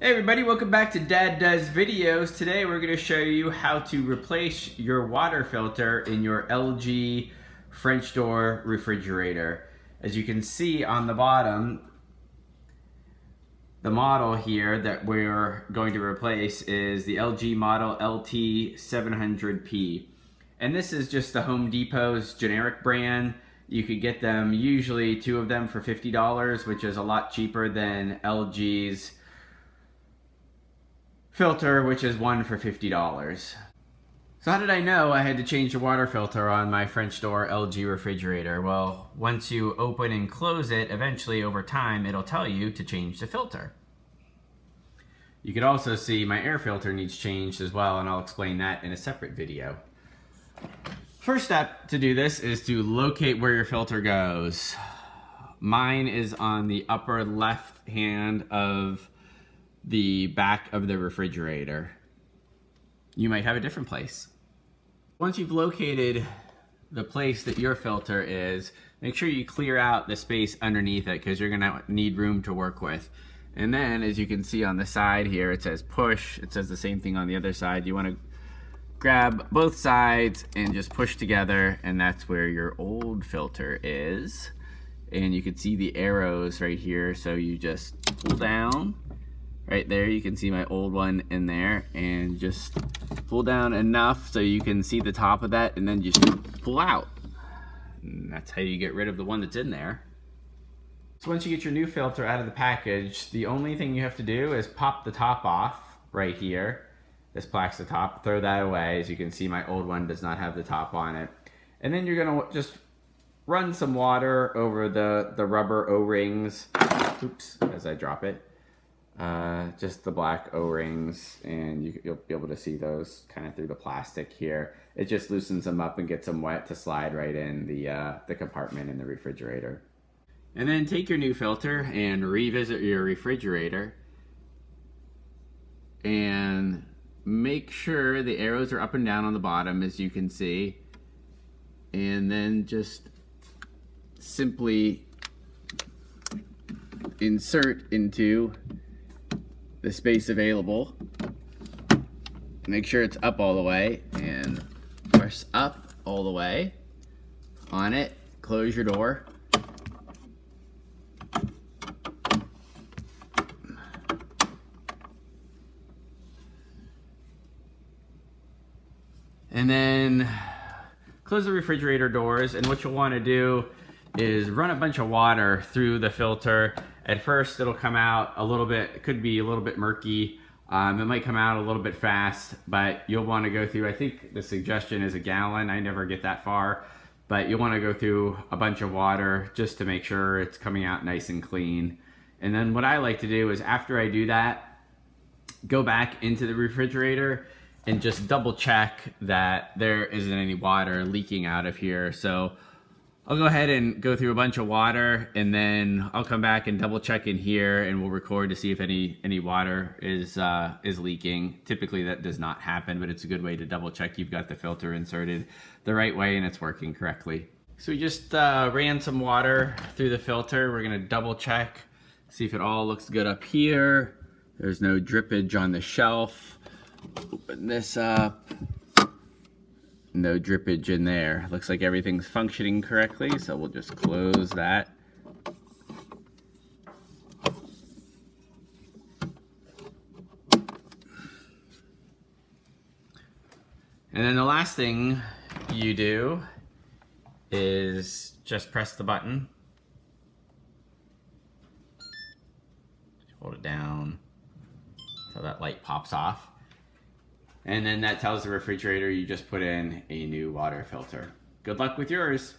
Hey everybody, welcome back to Dad Does Videos. Today we're going to show you how to replace your water filter in your LG French door refrigerator. As you can see on the bottom, the model here that we're going to replace is the LG model LT700P. And this is just the Home Depot's generic brand. You could get them, usually two of them for $50, which is a lot cheaper than LG's filter, which is one for $50. So how did I know I had to change the water filter on my French door LG refrigerator? Well, once you open and close it, eventually over time, it'll tell you to change the filter. You can also see my air filter needs changed as well, and I'll explain that in a separate video. First step to do this is to locate where your filter goes. Mine is on the upper left hand of the back of the refrigerator. You might have a different place. Once you've located the place that your filter is, make sure you clear out the space underneath it because you're gonna need room to work with. And then, as you can see on the side here, it says push. It says the same thing on the other side. You wanna grab both sides and just push together, and that's where your old filter is. And you can see the arrows right here, so you just pull down. Right there, you can see my old one in there, and just pull down enough so you can see the top of that, and then just pull out. And that's how you get rid of the one that's in there. So once you get your new filter out of the package, the only thing you have to do is pop the top off right here. This plaque's the top, throw that away. As you can see, my old one does not have the top on it. And then you're gonna just run some water over the rubber O-rings. Oops, as I drop it. Just the black O-rings, and you'll be able to see those kind of through the plastic here. It just loosens them up and gets them wet to slide right in the compartment in the refrigerator. And then take your new filter and revisit your refrigerator and make sure the arrows are up and down on the bottom, as you can see, and then just simply insert into the space available. Make sure it's up all the way and press up all the way on it. Close your door. And then close the refrigerator doors, and what you'll want to do is run a bunch of water through the filter. At first it'll come out a little bit, it could be a little bit murky. It might come out a little bit fast, but you'll want to go through, I think the suggestion is a gallon. I never get that far, but you'll want to go through a bunch of water just to make sure it's coming out nice and clean. And then what I like to do is, after I do that, go back into the refrigerator and just double check that there isn't any water leaking out of here. So I'll go ahead and go through a bunch of water, and then I'll come back and double check in here, and we'll record to see if any water is leaking. Typically that does not happen, but it's a good way to double check you've got the filter inserted the right way and it's working correctly. So we just ran some water through the filter. We're gonna double check, see if it all looks good up here. There's no drippage on the shelf. Open this up. No drippage in there. Looks like everything's functioning correctly, so we'll just close that. And then the last thing you do is just press the button. Hold it down until that light pops off. And then that tells the refrigerator you just put in a new water filter. Good luck with yours.